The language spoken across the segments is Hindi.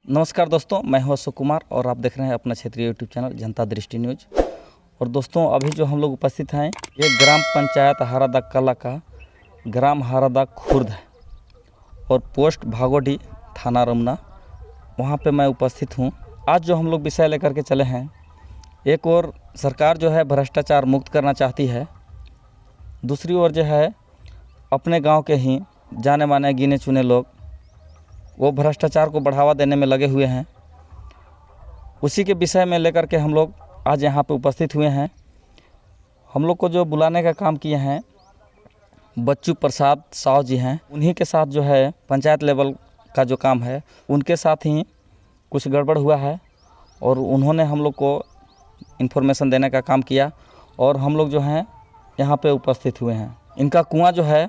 नमस्कार दोस्तों, मैं हूं अशोक कुमार और आप देख रहे हैं अपना क्षेत्रीय यूट्यूब चैनल जनता दृष्टि न्यूज। और दोस्तों, अभी जो हम लोग उपस्थित हैं ये ग्राम पंचायत हारादा कला का ग्राम हारादा खुर्द है और पोस्ट भागोडी थाना रमुना, वहां पे मैं उपस्थित हूं। आज जो हम लोग विषय लेकर के चले हैं, एक और सरकार जो है भ्रष्टाचार मुक्त करना चाहती है, दूसरी ओर जो है अपने गांव के ही जाने माने गिने चुने लोग वो भ्रष्टाचार को बढ़ावा देने में लगे हुए हैं। उसी के विषय में लेकर के हम लोग आज यहाँ पे उपस्थित हुए हैं। हम लोग को जो बुलाने का काम किए हैं बच्चू प्रसाद साव जी हैं। उन्हीं के साथ जो है पंचायत लेवल का जो काम है उनके साथ ही कुछ गड़बड़ हुआ है और उन्होंने हम लोग को इन्फॉर्मेशन देने का काम किया और हम लोग जो हैं यहाँ पे उपस्थित हुए हैं। इनका कुआं जो है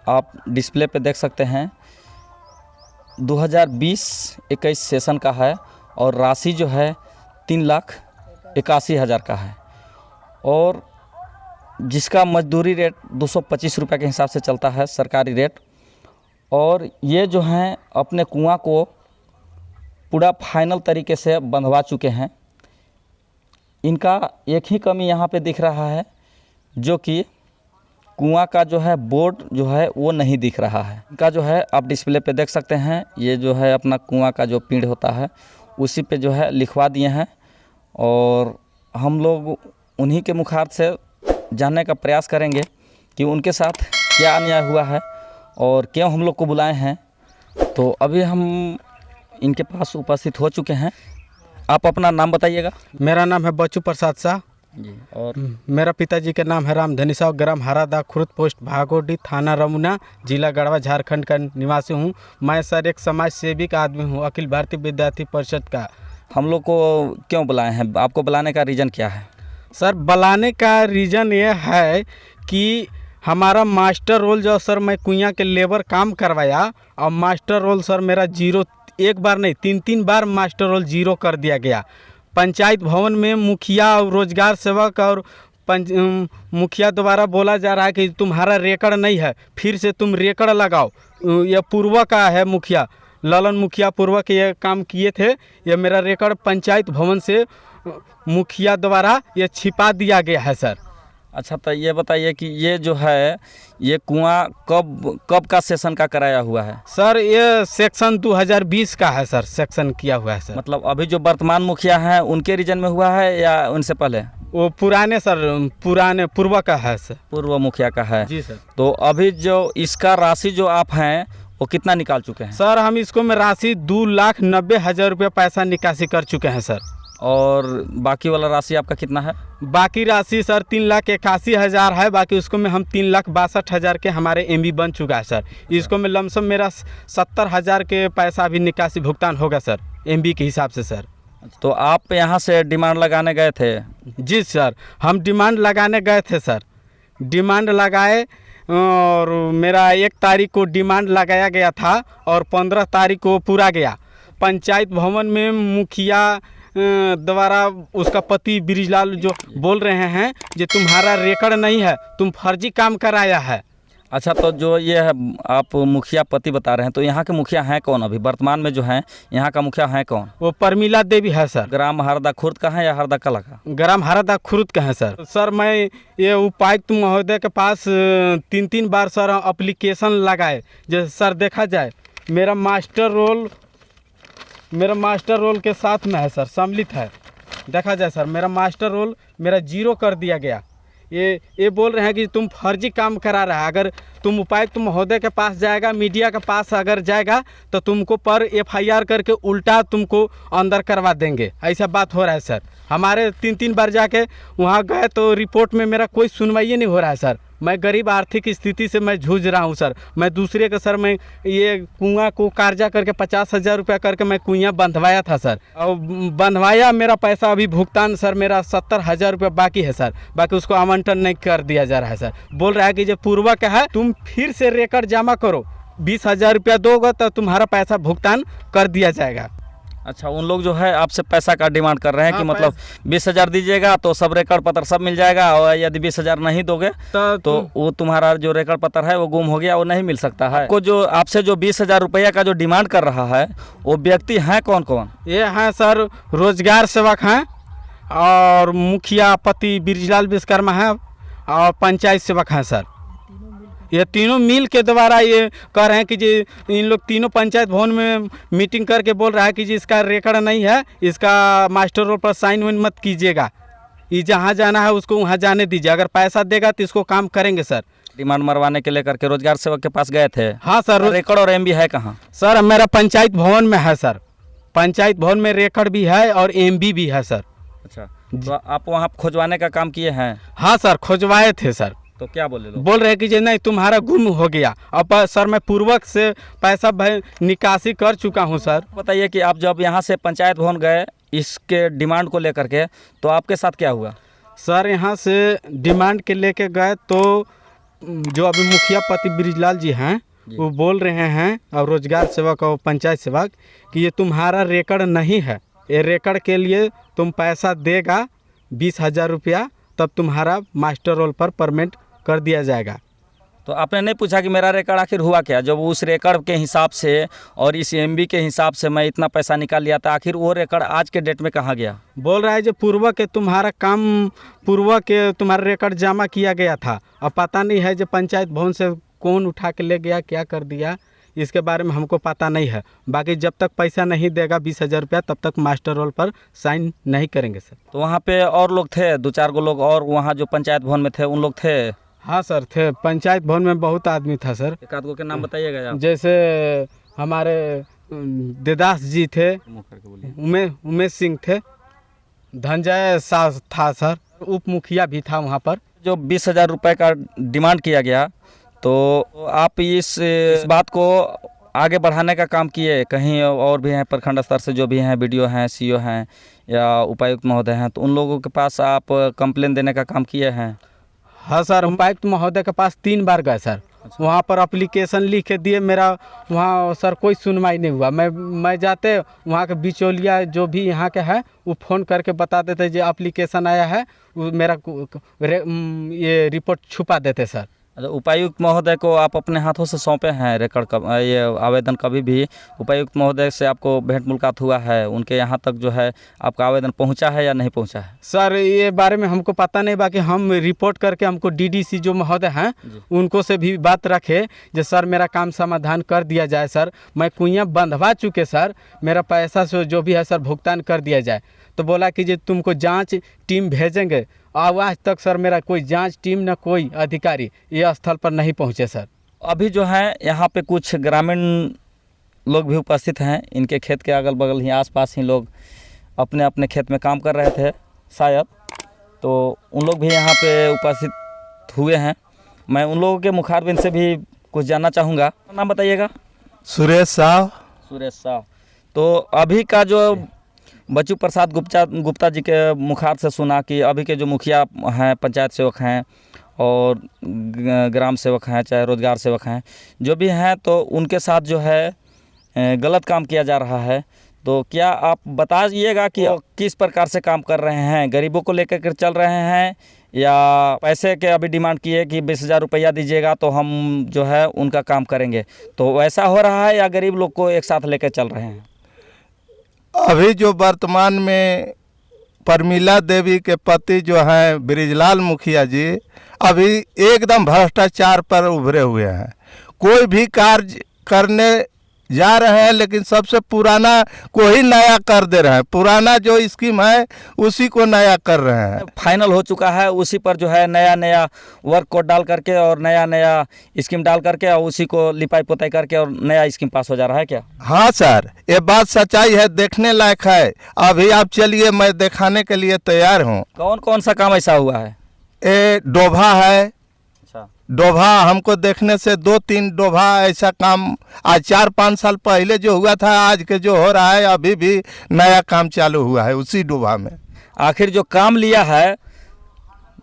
आप डिस्प्ले पे देख सकते हैं, 2020-21 सेशन का है और राशि जो है 3,81,000 का है और जिसका मजदूरी रेट 225 रुपये के हिसाब से चलता है, सरकारी रेट। और ये जो हैं अपने कुआं को पूरा फाइनल तरीके से बंधवा चुके हैं। इनका एक ही कमी यहाँ पे दिख रहा है, जो कि कुआं का जो है बोर्ड जो है वो नहीं दिख रहा है। इनका जो है आप डिस्प्ले पे देख सकते हैं, ये जो है अपना कुआं का जो पिंड होता है उसी पे जो है लिखवा दिए हैं और हम लोग उन्हीं के मुखार से जानने का प्रयास करेंगे कि उनके साथ क्या अन्याय हुआ है और क्यों हम लोग को बुलाए हैं। तो अभी हम इनके पास उपस्थित हो चुके हैं। आप अपना नाम बताइएगा। मेरा नाम है बच्चू प्रसाद शाह जी। और मेरा पिताजी का नाम है रामधनी साव, ग्राम हारादा खुर्द, पोस्ट भागोडी, थाना रमुना, जिला गढ़वा, झारखंड का निवासी हूँ। मैं सर एक समाज सेवी का आदमी हूँ, अखिल भारतीय विद्यार्थी परिषद का। हम लोग को क्यों बुलाए हैं, आपको बुलाने का रीज़न क्या है? सर बुलाने का रीज़न ये है कि हमारा मास्टर रोल जो सर मैं कुइयाँ के लेबर काम करवाया और मास्टर रोल सर मेरा जीरो, एक बार नहीं 3 बार मास्टर रोल जीरो कर दिया गया। पंचायत भवन में मुखिया और रोजगार सेवक और मुखिया द्वारा बोला जा रहा है कि तुम्हारा रेकड़ नहीं है, फिर से तुम रेकड़ लगाओ। यह पूर्व का है, मुखिया ललन मुखिया पूर्व के ये काम किए थे। यह मेरा रेकड़ पंचायत भवन से मुखिया द्वारा ये छिपा दिया गया है सर। अच्छा, तो ये बताइए कि ये जो है ये कुआं कब का सेशन का कराया हुआ है? सर ये सेक्शन 2020 का है सर, सेक्शन किया हुआ है सर। मतलब अभी जो वर्तमान मुखिया हैं उनके रीजन में हुआ है या उनसे पहले? वो पुराने सर, पुराने पूर्व का है सर, पूर्व मुखिया का है जी सर। तो अभी जो इसका राशि जो आप हैं वो कितना निकाल चुके हैं? सर हम इसको में राशि 2,90,000 रुपये पैसा निकासी कर चुके हैं सर। और बाकी वाला राशि आपका कितना है? बाकी राशि सर 3,81,000 है। बाकी उसको में हम 3,62,000 के हमारे MB बन चुका है सर। इसको में लमसम मेरा 70,000 के पैसा भी निकासी भुगतान होगा सर, MB के हिसाब से सर। तो आप यहाँ से डिमांड लगाने गए थे? जी सर, हम डिमांड लगाने गए थे सर। डिमांड लगाए और मेरा 1 तारीख को डिमांड लगाया गया था और 15 तारीख को पूरा गया। पंचायत भवन में मुखिया द्वारा उसका पति ब्रिजलाल जो बोल रहे हैं कि तुम्हारा रेकड़ नहीं है, तुम फर्जी काम कराया है। अच्छा, तो जो ये है आप मुखिया पति बता रहे हैं, तो यहाँ के मुखिया हैं कौन? अभी वर्तमान में जो हैं यहाँ का मुखिया हैं कौन? वो परमिला देवी है सर। ग्राम हारादा खुर्द का है या हारादा कला का? ग्राम हारादा खुर्द का है सर। सर मैं ये उपायुक्त महोदय के पास 3 बार सर एप्लीकेशन लगाए। जैसे सर देखा जाए मेरा मास्टर रोल के साथ में है सर, सम्मिलित है। देखा जाए सर मेरा मास्टर रोल मेरा जीरो कर दिया गया। ये बोल रहे हैं कि तुम फर्जी काम करा रहा है। अगर तुम उपायुक्त महोदय के पास जाएगा, मीडिया के पास अगर जाएगा तो तुमको पर FIR करके उल्टा तुमको अंदर करवा देंगे, ऐसा बात हो रहा है सर। हमारे 3 बार जाके वहाँ गए तो रिपोर्ट में मेरा कोई सुनवाई नहीं हो रहा है सर। मैं गरीब आर्थिक स्थिति से मैं जूझ रहा हूँ सर। मैं दूसरे का सर मैं ये कुआं को कर्जा करके 50,000 रुपया करके मैं कुआं बंधवाया था सर, और बंधवाया। मेरा पैसा अभी भुगतान सर मेरा 70,000 रुपया बाकी है सर। बाकी उसको आवंटन नहीं कर दिया जा रहा है सर। बोल रहा है कि जो पूर्व का है तुम फिर से रेकड़ जमा करो, 20,000 रुपया दोगे तो तुम्हारा पैसा भुगतान कर दिया जाएगा। अच्छा, उन लोग जो है आपसे पैसा का डिमांड कर रहे हैं कि हाँ, मतलब 20,000 दीजिएगा तो सब रिकॉर्ड पत्र सब मिल जाएगा, और यदि 20,000 नहीं दोगे तो वो तुम्हारा जो रिकॉर्ड पत्र है वो गुम हो गया, वो नहीं मिल सकता है। आपको जो आपसे जो 20,000 रुपया का जो डिमांड कर रहा है वो व्यक्ति हैं कौन कौन? ये हैं सर रोजगार सेवक हैं, और मुखिया पति बिरजलाल विश्वकर्मा हैं, और पंचायत सेवक हैं सर। ये तीनों मिल के द्वारा ये कह रहे हैं कि जी इन लोग तीनों पंचायत भवन में मीटिंग करके बोल रहा है कि जी इसका रिकॉर्ड नहीं है, इसका मास्टर रोल पर साइन वाइन मत कीजिएगा, ये जहाँ जाना है उसको वहाँ जाने दीजिए, अगर पैसा देगा तो इसको काम करेंगे सर। डिमांड मरवाने के लेकर के रोजगार सेवक के पास गए थे? हाँ सर। रिकॉर्ड और एमबी है कहाँ? सर मेरा पंचायत भवन में है सर, पंचायत भवन में रिकॉर्ड भी है और एमबी भी है सर। अच्छा, तो आप वहाँ खोजवाने का काम किए हैं? हाँ सर, खोजवाए थे सर। तो क्या बोले लोग? बोल रहे कि जी नहीं तुम्हारा गुम हो गया। अब सर मैं पूर्वक से पैसा निकासी कर चुका हूँ सर। बताइए कि आप जब यहाँ से पंचायत भवन गए इसके डिमांड को लेकर के, तो आपके साथ क्या हुआ? सर यहाँ से डिमांड के लेके गए तो जो अभी मुखिया पति ब्रिजलाल जी हैं वो बोल रहे हैं, और रोजगार सेवक और पंचायत सेवक, कि ये तुम्हारा रिकॉर्ड नहीं है, ये रिकॉर्ड के लिए तुम पैसा देगा 20,000 रुपया, तब तुम्हारा मास्टर रोल पर परमेंट कर दिया जाएगा। तो आपने नहीं पूछा कि मेरा रिकॉर्ड आखिर हुआ क्या? जब उस रिकॉर्ड के हिसाब से और इस एमबी के हिसाब से मैं इतना पैसा निकाल लिया था, आखिर वो रिकॉर्ड आज के डेट में कहाँ गया? बोल रहा है जो पूर्वक के तुम्हारा काम, पूर्वक के तुम्हारा रिकॉर्ड जमा किया गया था, अब पता नहीं है जो पंचायत भवन से कौन उठा के ले गया, क्या कर दिया, इसके बारे में हमको पता नहीं है। बाकी जब तक पैसा नहीं देगा 20,000 रुपया तब तक मास्टर रोल पर साइन नहीं करेंगे सर। तो वहाँ पे और लोग थे, 2-4 गो लोग और वहाँ जो पंचायत भवन में थे उन लोग थे? हाँ सर थे, पंचायत भवन में बहुत आदमी था सर। एक आध गो के नाम बताइएगा आप। जैसे हमारे देदास जी थे, उमेश सिंह थे, धनंजय शाह था सर, उप मुखिया भी था वहाँ पर। जो 20,000 रुपये का डिमांड किया गया, तो आप इस बात को आगे बढ़ाने का काम किए? कहीं और भी हैं प्रखंड स्तर से जो भी हैं, बीडीओ हैं, सीओ हैं या उपायुक्त महोदय हैं, तो उन लोगों के पास आप कंप्लेन देने का काम किए हैं? हाँ सर, उपायुक्त महोदय के पास 3 बार गए सर। अच्छा। वहाँ पर एप्लीकेशन लिख के दिए, मेरा वहाँ सर कोई सुनवाई नहीं हुआ। मैं जाते वहाँ के बिचौलिया जो भी यहाँ के है वो फ़ोन करके बता देते जो एप्लीकेशन आया है, वो मेरा ये रिपोर्ट छुपा देते सर। अच्छा, उपायुक्त महोदय को आप अपने हाथों से सौंपे हैं रिकॉर्ड का ये आवेदन? कभी भी उपायुक्त महोदय से आपको भेंट मुलाकात हुआ है? उनके यहाँ तक जो है आपका आवेदन पहुँचा है या नहीं पहुँचा है? सर ये बारे में हमको पता नहीं, बाकी हम रिपोर्ट करके हमको डीडीसी जो महोदय हैं उनको से भी बात रखे जो सर मेरा काम समाधान कर दिया जाए सर। मैं कुइयाँ बंधवा चुके सर, मेरा पैसा से जो भी है सर भुगतान कर दिया जाए। तो बोला कि जो तुमको जांच टीम भेजेंगे, आज तक सर मेरा कोई जांच टीम न कोई अधिकारी ये स्थल पर नहीं पहुंचे सर। अभी जो है यहाँ पे कुछ ग्रामीण लोग भी उपस्थित हैं, इनके खेत के अगल बगल ही आसपास ही लोग अपने अपने खेत में काम कर रहे थे शायद, तो उन लोग भी यहाँ पे उपस्थित हुए हैं। मैं उन लोगों के मुखारबिन से भी कुछ जानना चाहूँगा। नाम बताइएगा? सुरेश साह। सुरेश साह। तो अभी का जो बच्चू प्रसाद गुप्ता जी के मुखार से सुना कि अभी के जो मुखिया हैं, पंचायत सेवक हैं और ग्राम सेवक हैं, चाहे रोजगार सेवक हैं, जो भी हैं, तो उनके साथ जो है गलत काम किया जा रहा है। तो क्या आप बताइएगा कि किस प्रकार से काम कर रहे हैं? गरीबों को लेकर के चल रहे हैं या पैसे के अभी डिमांड किए कि 20,000 रुपया दीजिएगा तो हम जो है उनका काम करेंगे, तो वैसा हो रहा है या गरीब लोग को एक साथ लेकर चल रहे हैं? अभी जो वर्तमान में परमिला देवी के पति जो हैं ब्रिजलाल मुखिया जी, अभी एकदम भ्रष्टाचार पर उभरे हुए हैं। कोई भी कार्य करने जा रहे हैं लेकिन सबसे पुराना को ही नया कर दे रहे हैं। पुराना जो स्कीम है उसी को नया कर रहे हैं। फाइनल हो चुका है, उसी पर जो है नया नया वर्क कोड डाल करके और नया नया स्कीम डाल करके और उसी को लिपाई पोताई करके और नया स्कीम पास हो जा रहा है क्या? हाँ सर, ये बात सच्चाई है, देखने लायक है। अभी आप चलिए, मैं दिखाने के लिए तैयार हूँ। कौन कौन सा काम ऐसा हुआ है? ये डोभा है, अच्छा, डोभा हमको देखने से 2-3 डोभा ऐसा काम आज 4-5 साल पहले जो हुआ था, आज के जो हो रहा है अभी भी नया काम चालू हुआ है उसी डोभा में। आखिर जो काम लिया है,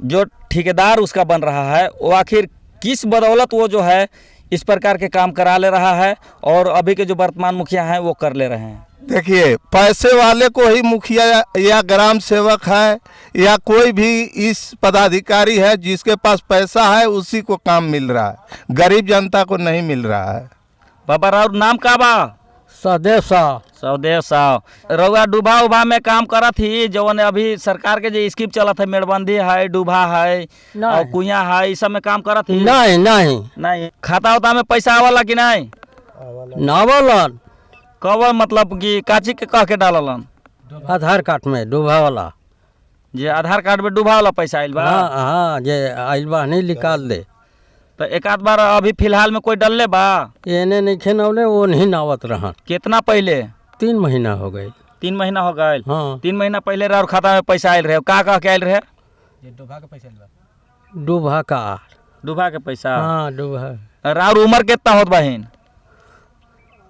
जो ठेकेदार उसका बन रहा है, वो आखिर किस बदौलत वो जो है इस प्रकार के काम करा ले रहा है और अभी के जो वर्तमान मुखिया हैं वो कर ले रहे हैं? देखिए, पैसे वाले को ही मुखिया या ग्राम सेवक है या कोई भी इस पदाधिकारी है जिसके पास पैसा है उसी को काम मिल रहा है, गरीब जनता को नहीं मिल रहा है। बाबा राउर नाम का बा? सदैव साहब सौदेव साहब। रउआ डूबा उभा में काम करत ही, जवन अभी सरकार के जो स्कीम चलत है, मेड़बंदी है, डूबा है और कुइया है, इस सब में काम करत ही? नहीं नहीं नहीं। खाता उता में पैसा आवला कि नहीं? नावलन कब मतलब कि काची के कह के डाललन? आधार कार्ड में डूबा वाला। जे आधार कार्ड में डूबा वाला पैसा आइल बा? हाँ हाँ, जे आइल बा नहीं निकाल दे। तो एक आध बार अभी फिलहाल में कोई डलले बा? एने नहीं खेनौले, वो नहीं नावत रहा। कितना पहले? 3 महीना हो गए। 3 महीना हो गए? हाँ 3 महीना पहले राउर खाता में पैसा आयल रहे, का कह के आयल रहे? डूबा का पैसा। डूबा के पैसा? हाँ डूबा। राउर उम्र कितना होत बहिन?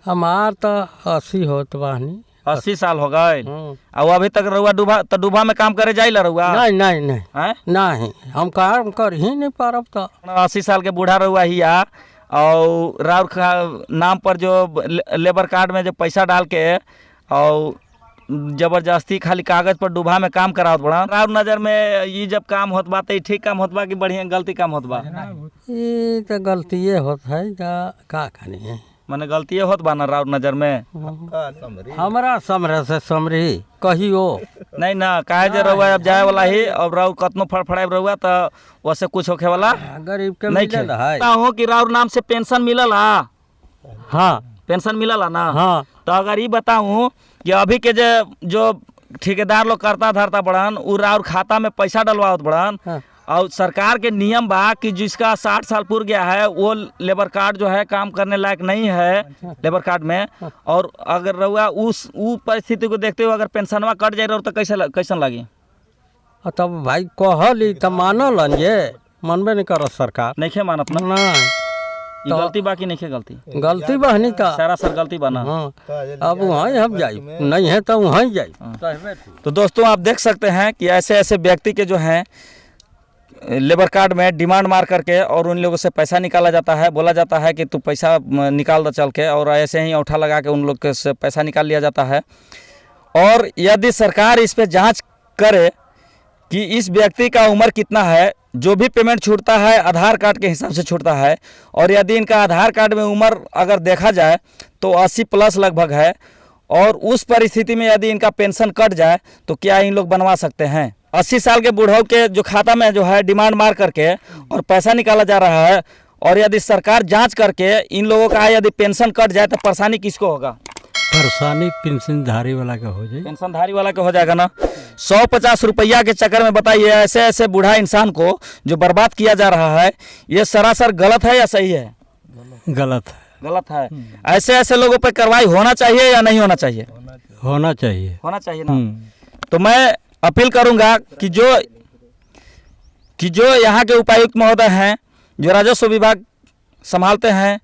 हमार तो 80 होत बानी। 80 साल हो गए? हाँ। और अभी तक रउआ डूबा में काम करे जाइला रउआ? नहीं नहीं नहीं हैं? नहीं, हम काम कर ही नहीं पारब। तो 80 साल के बूढ़ा रउआ ही आ, और राउर का नाम पर जो लेबर कार्ड में जो पैसा डाल के और जबरदस्ती खाली कागज पर डूबा में काम करावत बड़ा, राउर नजर में ये जब काम होत बा तो ठीक काम होत बा कि बढ़िया गलती काम होत बा? ये तो गलतिये होत है, का करी है। माने गलतिये होत बा ना राउर नजर में? हमारा समरे से समरी कहियो नहीं ना, काहे जे रउआ अब जाए वाला ही, अब राउर कतनो फड़फड़ाए रउआ तो वैसे कुछ होखे वाला गरीब के नहीं मिलल है। हो कि राउर नाम से पेंशन मिलल? हाँ पेंशन मिलल ना? हाँ। तो अगर ये बताऊँ कि अभी के जो ठेकेदार लोग करता धरता बड़न, उ राउर खाता में पैसा डलवावत बड़न, हाँ। और सरकार के नियम बा कि जिसका 60 साल पूर गया है वो लेबर कार्ड जो है काम करने लायक नहीं है लेबर कार्ड में, और अगर रहुआ उस परिस्थिति को देखते हुए अगर पेंशनवा कट जाए रहो तो कैसन लगी? तब भाई कहली तो मानल, ये मनबे नहीं कर सरकार। नहीं खे मानत ना? नहीं ये गलती बाकी नहीं खे गलती? गलती बहनी का सरासर गलती बना। हाँ। अब वहीं हम जाई, नहीं है तो वहीं जाई। तो दोस्तों आप देख सकते हैं कि ऐसे ऐसे व्यक्ति के जो हैं लेबर कार्ड में डिमांड मार करके और उन लोगों से पैसा निकाला जाता है, बोला जाता है कि तू पैसा निकाल दो चल के, और ऐसे ही औंठा लगा के उन लोग के से पैसा निकाल लिया जाता है। और यदि सरकार इस पे जांच करे कि इस व्यक्ति का उम्र कितना है, जो भी पेमेंट छूटता है आधार कार्ड के हिसाब से छूटता है, और यदि इनका आधार कार्ड में उम्र अगर देखा जाए तो 80 प्लस लगभग है, और उस परिस्थिति में यदि इनका पेंशन कट जाए तो क्या इन लोग बनवा सकते हैं? 80 साल के बूढ़ों के जो खाता में जो है डिमांड मार करके और पैसा निकाला जा रहा है, और यदि सरकार जांच करके इन लोगों का यदि पेंशन कट जाए तो परेशानी किसको होगा? परेशानी पेंशनधारी वाला का हो जाए। पेंशनधारी वाला का हो जाएगा ना। 150 रुपया के चक्कर में बताइए ऐसे ऐसे बूढ़ा इंसान को जो बर्बाद किया जा रहा है, ये सरासर गलत है या सही है? गलत है। गलत है। ऐसे ऐसे लोगों पर कार्रवाई होना चाहिए या नहीं होना चाहिए? होना चाहिए। होना चाहिए ना। तो मैं अपील करूंगा कि जो यहाँ के उपायुक्त महोदय हैं, जो राजस्व विभाग संभालते हैं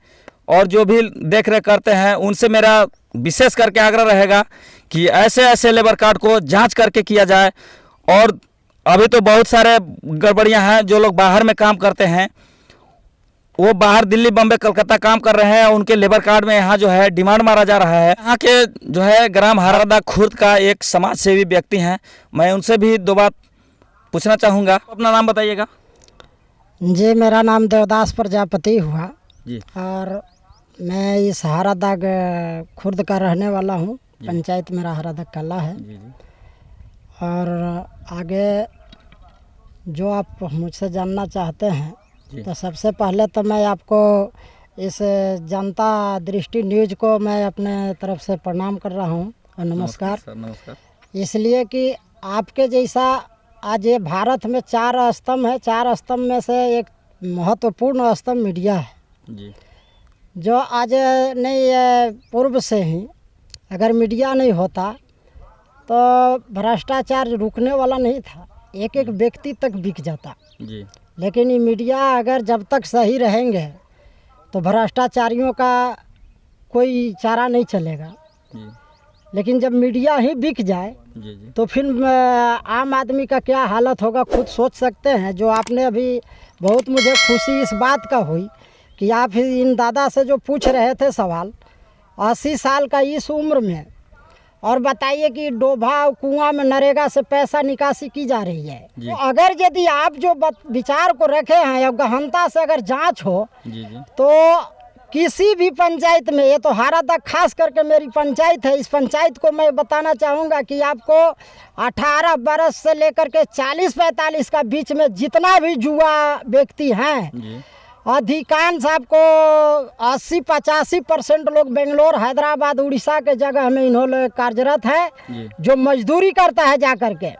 और जो भी देख रेख करते हैं, उनसे मेरा विशेष करके आग्रह रहेगा कि ऐसे ऐसे लेबर कार्ड को जांच करके किया जाए। और अभी तो बहुत सारे गड़बड़ियां हैं, जो लोग बाहर में काम करते हैं वो बाहर दिल्ली बम्बई कलकत्ता काम कर रहे हैं, उनके लेबर कार्ड में यहाँ जो है डिमांड मारा जा रहा है। यहाँ के जो है ग्राम हारादा खुर्द का एक समाज सेवी व्यक्ति हैं, मैं उनसे भी 2 बात पूछना चाहूँगा। अपना नाम बताइएगा। जी, मेरा नाम देवदास प्रजापति हुआ जी। और मैं इस हारादा खुर्द का रहने वाला हूँ। पंचायत मेरा हारादा कला है। जी जी। और आगे जो आप मुझसे जानना चाहते हैं तो सबसे पहले तो मैं आपको इस जनता दृष्टि न्यूज़ को मैं अपने तरफ से प्रणाम कर रहा हूँ और नमस्कार। नमस्कार। इसलिए कि आपके जैसा आज ये भारत में 4 स्तंभ है, 4 स्तंभ में से एक महत्वपूर्ण स्तंभ मीडिया है जी। जो आज नहीं पूर्व से ही अगर मीडिया नहीं होता तो भ्रष्टाचार रुकने वाला नहीं था, एक एक व्यक्ति तक बिक जाता जी। लेकिन ये मीडिया अगर जब तक सही रहेंगे तो भ्रष्टाचारियों का कोई चारा नहीं चलेगा जी। लेकिन जब मीडिया ही बिक जाए जी जी। तो फिर आम आदमी का क्या हालत होगा खुद सोच सकते हैं। जो आपने अभी बहुत मुझे खुशी इस बात का हुई कि आप इन दादा से जो पूछ रहे थे सवाल, 80 साल का इस उम्र में और बताइए कि डोभा कुआं में नरेगा से पैसा निकासी की जा रही है। जी। तो अगर यदि आप जो विचार को रखे हैं या गहनता से अगर जांच हो जी जी तो किसी भी पंचायत में, ये तो हारादा खास करके मेरी पंचायत है, इस पंचायत को मैं बताना चाहूँगा कि आपको 18 बरस से लेकर के 40-45 का बीच में जितना भी युवा व्यक्ति हैं, जी अधिकांश आपको 80-85% लोग बेंगलोर, हैदराबाद, उड़ीसा के जगह में इन्होंने कार्यरत है, जी जो मजदूरी करता है जा करके।